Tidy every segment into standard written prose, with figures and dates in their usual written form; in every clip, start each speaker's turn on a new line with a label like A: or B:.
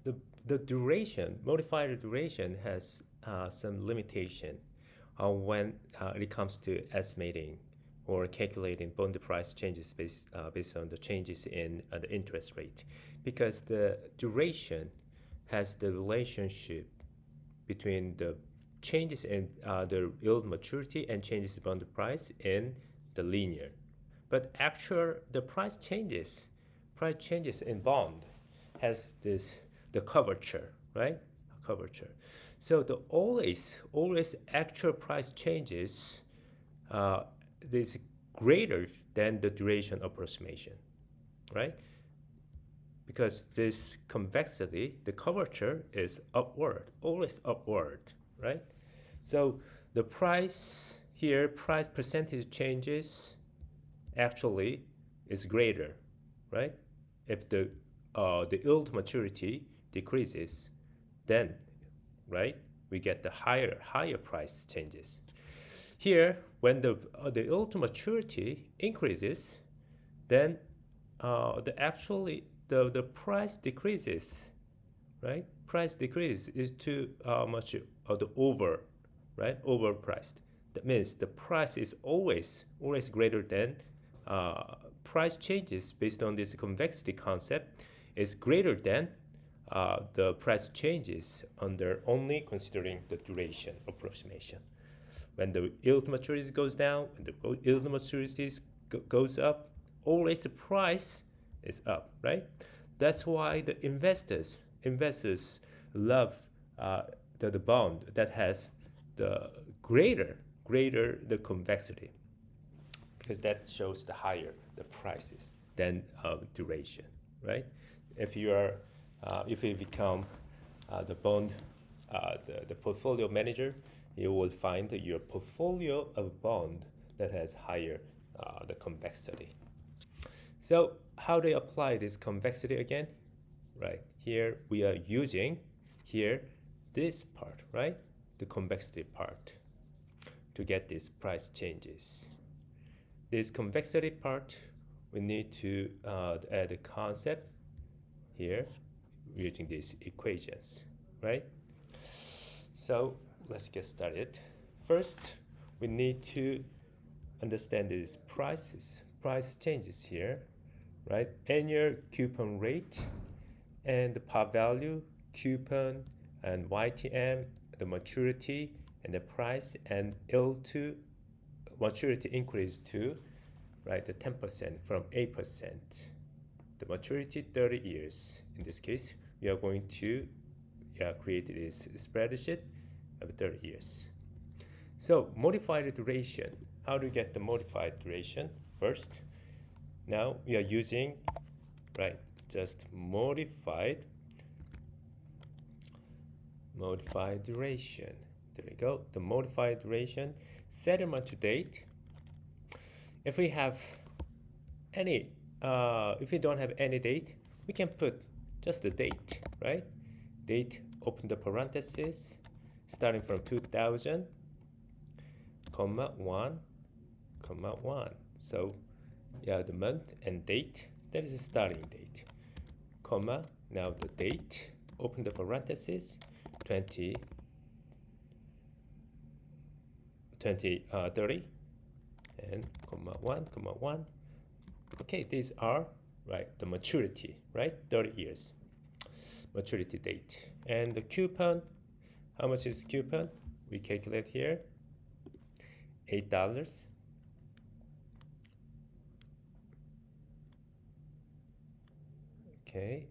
A: the the duration, modifier duration has some limitation when it comes to estimating or calculating bond price changes based on the changes in the interest rate, because the duration has the relationship between the changes in the yield maturity and changes in bond price in the linear. But actual the price changes in bond has this the curvature, right? Curvature. So the always actual price changes is greater than the duration approximation, right? Because this convexity, the curvature is upward, always upward, right? So the price here, price percentage changes actually is greater, right? If the yield maturity decreases, then right we get the higher price changes. Here, when the yield maturity increases, then the price decreases, right? Price decrease is too much the over, right? Overpriced. That means the price is always greater than price changes based on this convexity concept is greater than the price changes under only considering the duration approximation. When the yield maturity goes down, when the yield maturity goes up, always the price is up, right? That's why the investors loves the bond that has the greater the convexity, because that shows the higher the prices than duration, right? If you are if you become the bond the portfolio manager, you will find your portfolio of bond that has higher the convexity. So how do you apply this convexity again? Right here we are using here this part, right? The convexity part to get these price changes. This convexity part, we need to add a concept here using these equations, right? So let's get started. First, we need to understand these price changes here, right? Annual coupon rate and the par value, coupon and YTM, the maturity and the price, and L2 maturity increase to, right, the 10% from 8%. The maturity 30 years. In this case, we are going to create this spreadsheet of 30 years. So modified duration. How do you get the modified duration? First, now we are using, right, just modified duration. There we go. The modified duration, settlement to date. If we have any, if we don't have any date, we can put just the date, right? Date, open the parenthesis, starting from 2000, comma 1, comma 1. So yeah, the month and date, that is the starting date, comma, now the date, open the parenthesis, 30, and comma 1, comma 1. Okay, these are, right, the maturity, right, 30 years maturity date. And the coupon, how much is the coupon? We calculate here, $8. Okay.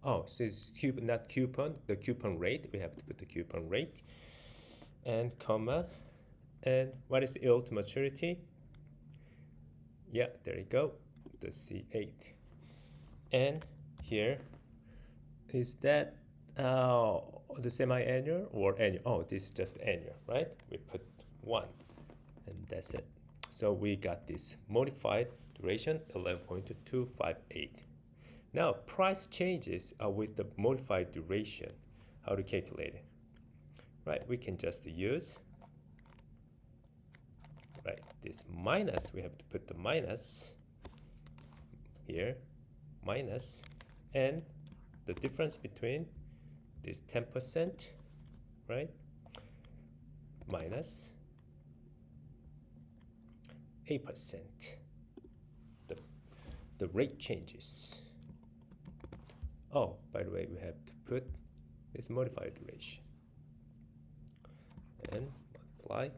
A: Oh, so it's coupon, not coupon, the coupon rate. We have to put the coupon rate and comma. And what is the yield to maturity? Yeah, there you go, the C8. And here is that the semi-annual or annual? Oh, this is just annual, right? We put 1 and that's it. So we got this modified duration 11.258. Now price changes are with the modified duration. How to calculate it? Right, we can just use, right, this minus, we have to put the minus here, minus and the difference between this 10%, right, minus 8%. The rate changes. Oh, by the way, we have to put this modified duration and multiply.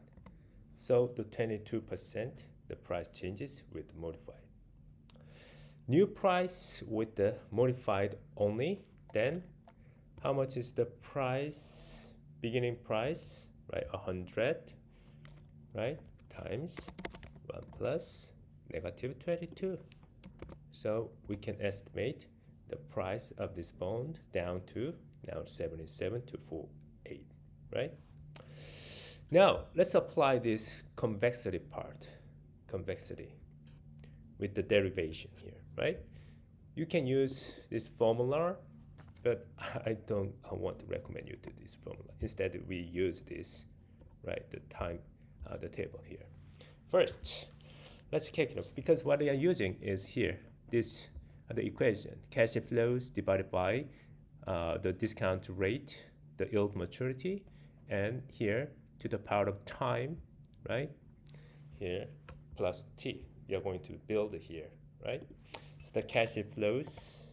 A: So the 22%, the price changes with modified. New price with the modified only. Then how much is the price, beginning price, right? 100, right? Times 1 plus negative 22. So we can estimate the price of this bond down to now 77,248, right? Now let's apply this convexity part, convexity, with the derivation here, right? You can use this formula, but I want to recommend you to this formula. Instead, we use this, right? The table here. First, let's calculate, because what we are using is here, this the equation, cash flows divided by the discount rate, the yield maturity, and here to the power of time, right? Here plus t. We are going to build it here, right? So the cash flows.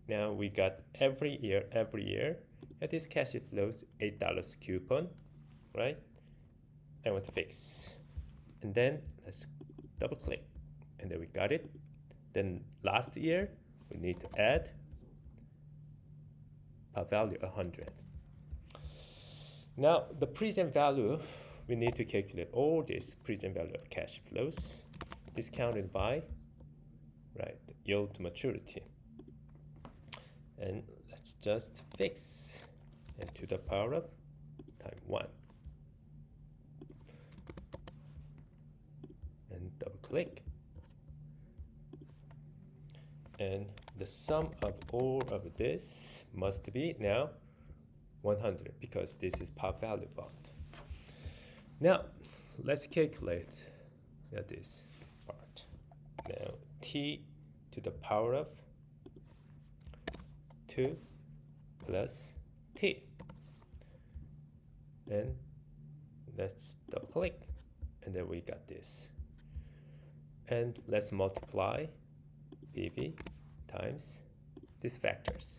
A: Now we got every year, and this cash flows $8 coupon, right? I want to fix, and then let's double click, and then we got it. Then last year we need to add par value 100. Now the present value, we need to calculate all this present value of cash flows discounted by, right, the yield to maturity. And let's just fix, and to the power of time 1. And double click. And the sum of all of this must be now 100, because this is par value bond. Now let's calculate this part. Now t to the power of 2 plus t. And let's double click, and then we got this. And let's multiply PV times these factors.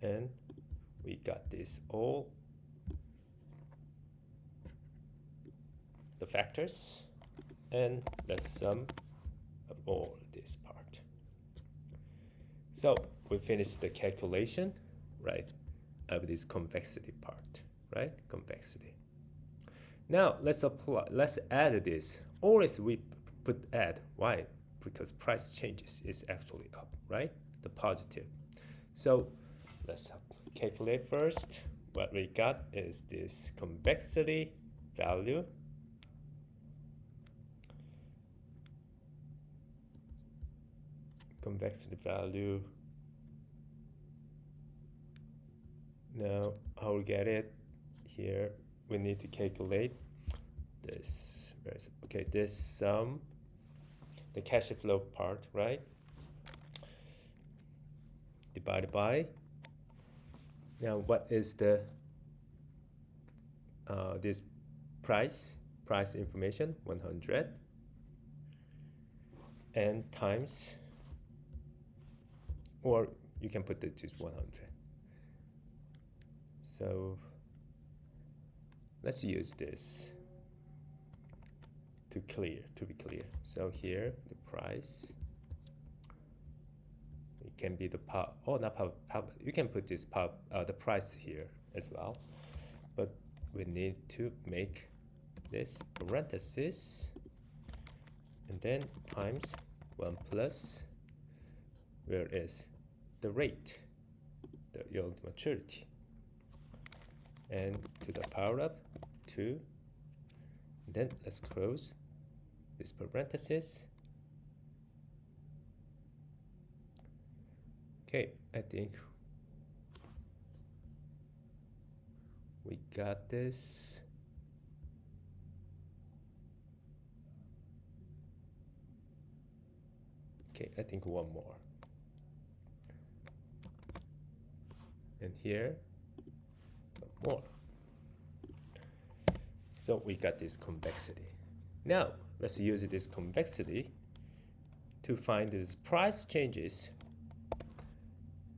A: And we got this all the factors, and let's sum of all this part. So we finished the calculation, right, of this convexity part, right? Convexity. Now let's add this. Always we put add. Why? Because price changes is actually up, right? The positive. So let's calculate first. What we got is this convexity value. Convexity value. Now how we get it? Here we need to calculate this. Okay, this sum, the cash flow part, right? Divided by. Now what is the this price information 100, and times, or you can put it just 100. So let's use this to be clear. So here the price, it can be the you can put this the price here as well, but we need to make this parenthesis, and then times 1 plus, where is the rate, the yield maturity, and to the power of 2. Then let's close this parenthesis. Okay, I think we got this. Okay, I think one more. and here more. So we got this convexity. Now let's use this convexity to find these price changes.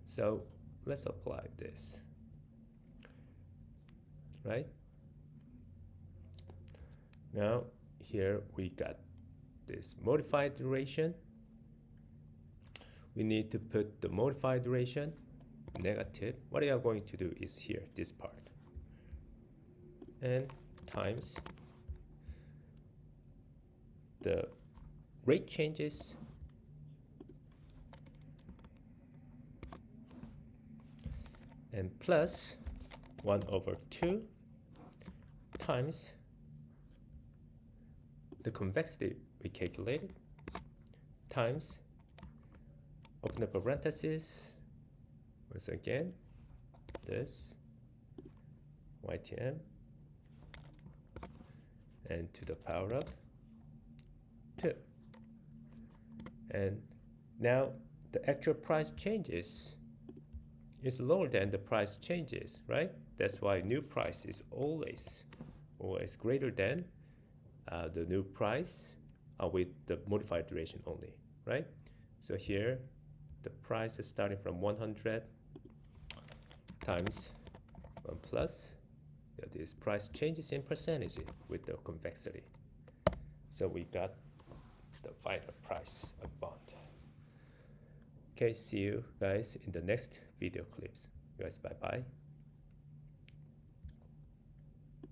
A: So let's apply this, right? Now here we got this modified duration. We need to put the modified duration negative. What we are going to do is here, this part, and times the rate changes and plus 1/2 times the convexity we calculated times, open up a parenthesis, once again, this YTM, and to the power of 2. And now the actual price changes is lower than the price changes, right? That's why new price is always greater than the new price with the modified duration only, right? So here the price is starting from 100 times 1 plus this price changes in percentage with the convexity. So we got the final price of bond. Okay, see you guys in the next video clips. Guys, bye bye.